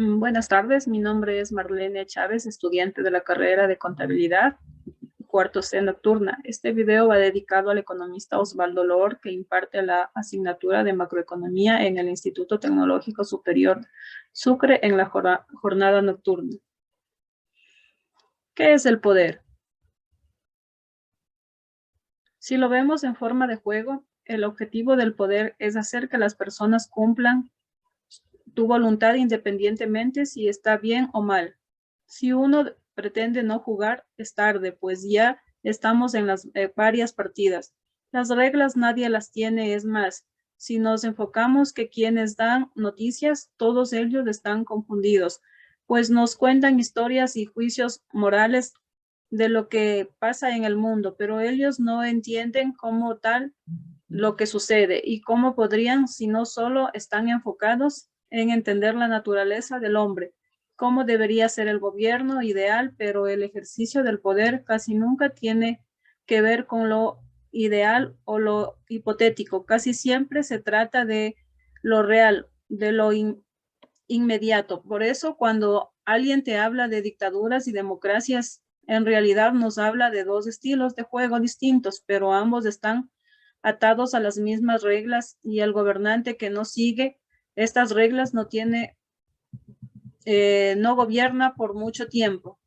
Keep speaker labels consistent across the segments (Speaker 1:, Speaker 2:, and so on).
Speaker 1: Buenas tardes, mi nombre es Marlene Chávez, estudiante de la carrera de Contabilidad, cuarto C nocturna. Este video va dedicado al economista Osvaldo Lor, que imparte la asignatura de macroeconomía en el Instituto Tecnológico Superior Sucre en la jornada nocturna. ¿Qué es el poder? Si lo vemos en forma de juego, el objetivo del poder es hacer que las personas cumplan tu voluntad independientemente si está bien o mal. Si uno pretende no jugar, es tarde, pues ya estamos en las varias partidas. Las reglas nadie las tiene, es más, si nos enfocamos que quienes dan noticias, todos ellos están confundidos, pues nos cuentan historias y juicios morales de lo que pasa en el mundo, pero ellos no entienden como tal lo que sucede y cómo podrían si no solo están enfocados en entender la naturaleza del hombre, cómo debería ser el gobierno ideal, pero el ejercicio del poder casi nunca tiene que ver con lo ideal o lo hipotético, casi siempre se trata de lo real, de lo inmediato. Por eso cuando alguien te habla de dictaduras y democracias, en realidad nos habla de dos estilos de juego distintos, pero ambos están atados a las mismas reglas y el gobernante que no sigue estas reglas no gobierna por mucho tiempo.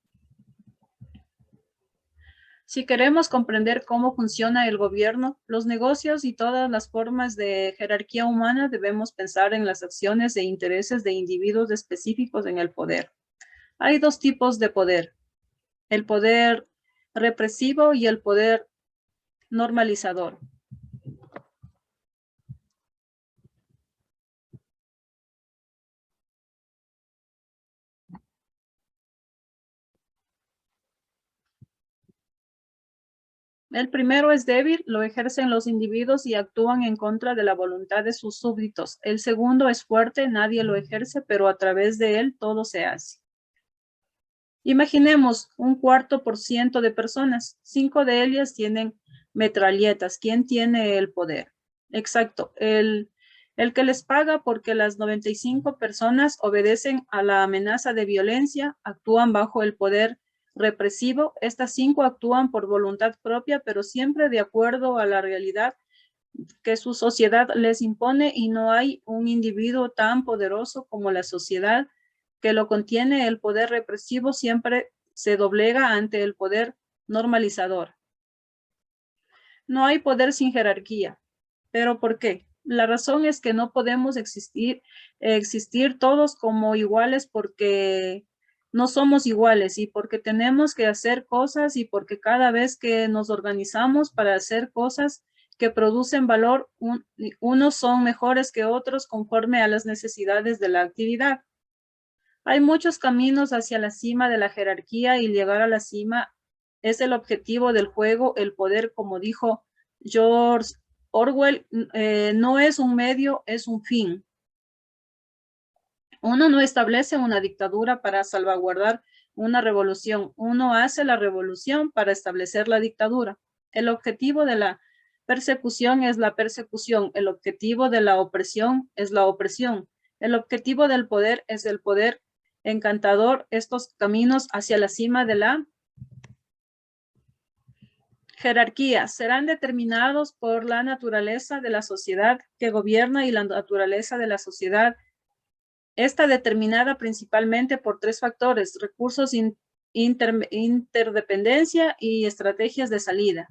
Speaker 1: Si queremos comprender cómo funciona el gobierno, los negocios y todas las formas de jerarquía humana, debemos pensar en las acciones e intereses de individuos específicos en el poder. Hay dos tipos de poder, el poder represivo y el poder normalizador. El primero es débil, lo ejercen los individuos y actúan en contra de la voluntad de sus súbditos. El segundo es fuerte, nadie lo ejerce, pero a través de él todo se hace. Imaginemos un 4% de personas, 5 de ellas tienen metralletas. ¿Quién tiene el poder? Exacto, el que les paga porque las 95 personas obedecen a la amenaza de violencia, actúan bajo el poder represivo. Estas 5 actúan por voluntad propia, pero siempre de acuerdo a la realidad que su sociedad les impone y no hay un individuo tan poderoso como la sociedad que lo contiene. El poder represivo siempre se doblega ante el poder normalizador. No hay poder sin jerarquía. ¿Pero por qué? La razón es que no podemos existir todos como iguales porque no somos iguales y porque tenemos que hacer cosas y porque cada vez que nos organizamos para hacer cosas que producen valor, unos son mejores que otros conforme a las necesidades de la actividad. Hay muchos caminos hacia la cima de la jerarquía y llegar a la cima es el objetivo del juego. El poder, como dijo George Orwell, no es un medio, es un fin. Uno no establece una dictadura para salvaguardar una revolución. Uno hace la revolución para establecer la dictadura. El objetivo de la persecución es la persecución. El objetivo de la opresión es la opresión. El objetivo del poder es el poder encantador. Estos caminos hacia la cima de la jerarquía serán determinados por la naturaleza de la sociedad que gobierna y la naturaleza de la sociedad está determinada principalmente por 3 factores: recursos, interdependencia y estrategias de salida.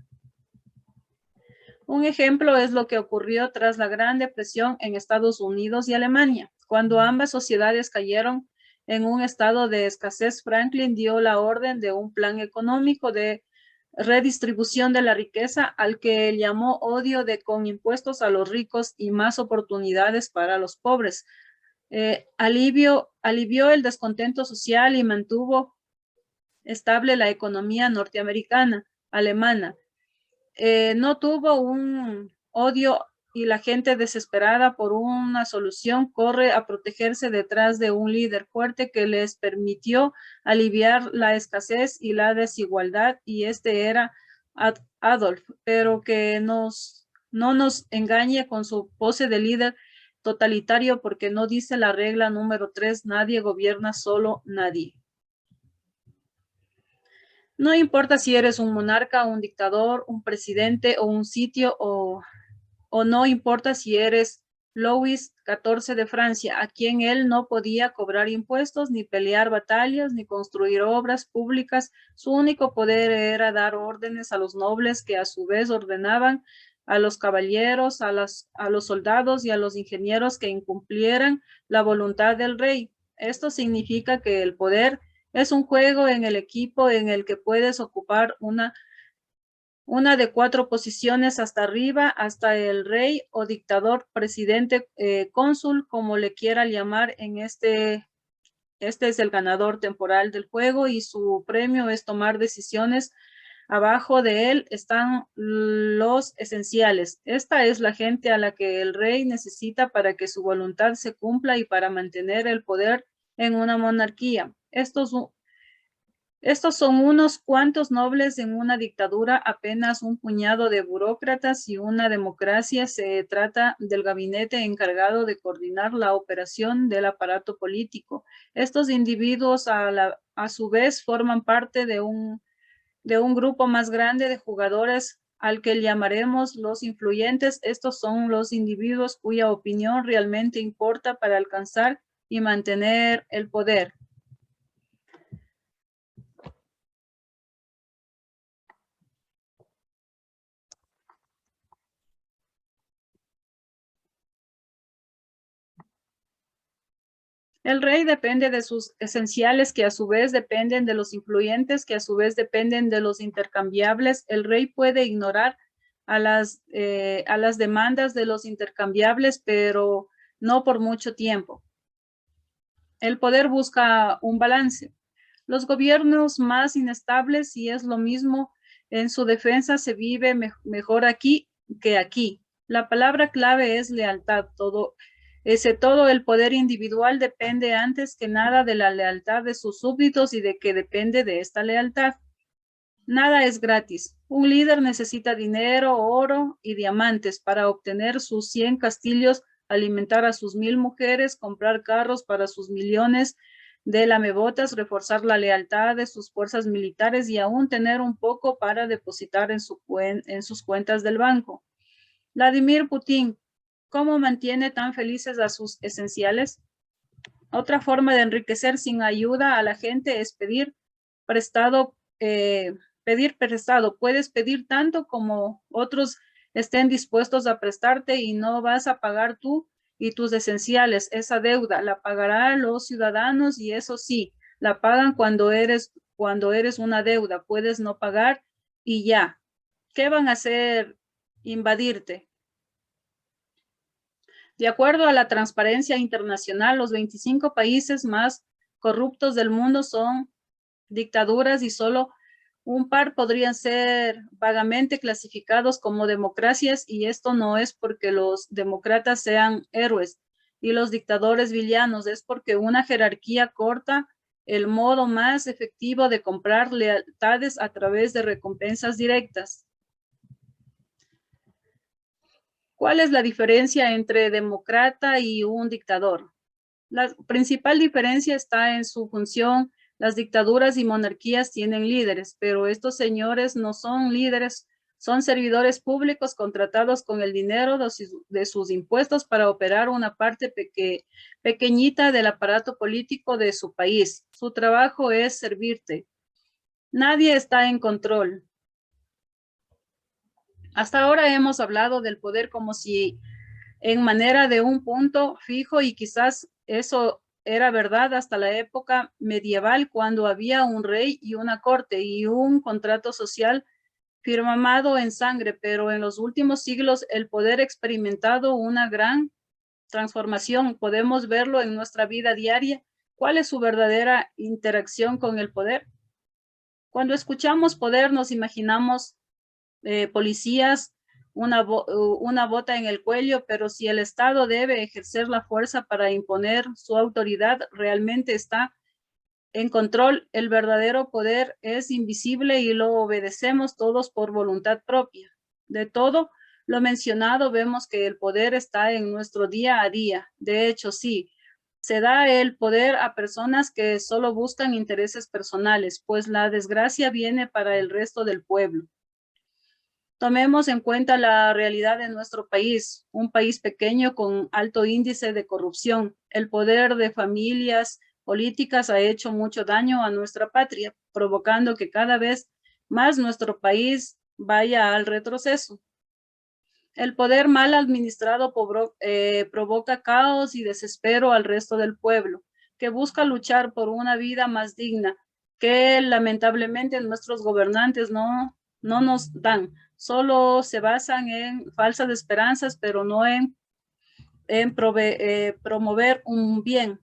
Speaker 1: Un ejemplo es lo que ocurrió tras la Gran Depresión en Estados Unidos y Alemania. Cuando ambas sociedades cayeron en un estado de escasez, Franklin dio la orden de un plan económico de redistribución de la riqueza al que él llamó odio con impuestos a los ricos y más oportunidades para los pobres. Alivió el descontento social y mantuvo estable la economía norteamericana, alemana. No tuvo un odio y la gente desesperada por una solución corre a protegerse detrás de un líder fuerte que les permitió aliviar la escasez y la desigualdad, y este era Adolf, pero que no nos engañe con su pose de líder. totalitario porque no dice la regla número 3, nadie gobierna, solo nadie. No importa si eres un monarca, un dictador, un presidente o un sitio o no importa si eres Louis XIV de Francia, a quien él no podía cobrar impuestos, ni pelear batallas, ni construir obras públicas. Su único poder era dar órdenes a los nobles que a su vez ordenaban a los caballeros, a los soldados y a los ingenieros que incumplieran la voluntad del rey. Esto significa que el poder es un juego en el equipo en el que puedes ocupar una de 4 posiciones hasta arriba, hasta el rey o dictador, presidente, cónsul, como le quiera llamar en este es el ganador temporal del juego y su premio es tomar decisiones. Abajo de él están los esenciales. Esta es la gente a la que el rey necesita para que su voluntad se cumpla y para mantener el poder en una monarquía. Estos son unos cuantos nobles en una dictadura, apenas un puñado de burócratas y una democracia. Se trata del gabinete encargado de coordinar la operación del aparato político. Estos individuos a su vez forman parte de un grupo más grande de jugadores al que llamaremos los influyentes. Estos son los individuos cuya opinión realmente importa para alcanzar y mantener el poder. El rey depende de sus esenciales, que a su vez dependen de los influyentes, que a su vez dependen de los intercambiables. El rey puede ignorar a las demandas de los intercambiables, pero no por mucho tiempo. El poder busca un balance. Los gobiernos más inestables, y es lo mismo en su defensa, se vive mejor aquí que aquí. La palabra clave es lealtad. Todo el poder individual depende antes que nada de la lealtad de sus súbditos y de que depende de esta lealtad. Nada es gratis. Un líder necesita dinero, oro y diamantes para obtener sus 100 castillos, alimentar a sus 1000 mujeres, comprar carros para sus millones de lamebotas, reforzar la lealtad de sus fuerzas militares y aún tener un poco para depositar en sus cuentas del banco. Vladimir Putin, ¿cómo mantiene tan felices a sus esenciales? Otra forma de enriquecer sin ayuda a la gente es pedir prestado. Puedes pedir tanto como otros estén dispuestos a prestarte y no vas a pagar tú y tus esenciales. Esa deuda la pagarán los ciudadanos y eso sí, la pagan cuando eres una deuda. Puedes no pagar y ya. ¿Qué van a hacer? Invadirte. De acuerdo a la Transparencia Internacional, los 25 países más corruptos del mundo son dictaduras y solo un par podrían ser vagamente clasificados como democracias, y esto no es porque los demócratas sean héroes y los dictadores villanos, es porque una jerarquía corta el modo más efectivo de comprar lealtades a través de recompensas directas. ¿Cuál es la diferencia entre demócrata y un dictador? La principal diferencia está en su función. Las dictaduras y monarquías tienen líderes, pero estos señores no son líderes, son servidores públicos contratados con el dinero de sus impuestos para operar una parte pequeñita del aparato político de su país. Su trabajo es servirte. Nadie está en control. Hasta ahora hemos hablado del poder como si en manera de un punto fijo, y quizás eso era verdad hasta la época medieval, cuando había un rey y una corte y un contrato social firmado en sangre, pero en los últimos siglos el poder ha experimentado una gran transformación. Podemos verlo en nuestra vida diaria. ¿Cuál es su verdadera interacción con el poder? Cuando escuchamos poder nos imaginamos policías, una bota en el cuello, pero si el Estado debe ejercer la fuerza para imponer su autoridad, realmente está en control. El verdadero poder es invisible y lo obedecemos todos por voluntad propia. De todo Lo mencionado, vemos que el poder está en nuestro día a día. De hecho, sí, se da el poder a personas que solo buscan intereses personales, pues la desgracia viene para el resto del pueblo. Tomemos en cuenta la realidad de nuestro país, un país pequeño con alto índice de corrupción. El poder de familias políticas ha hecho mucho daño a nuestra patria, provocando que cada vez más nuestro país vaya al retroceso. El poder mal administrado provoca caos y desespero al resto del pueblo, que busca luchar por una vida más digna, que lamentablemente nuestros gobernantes no nos dan. Solo se basan en falsas esperanzas, pero no en promover un bien.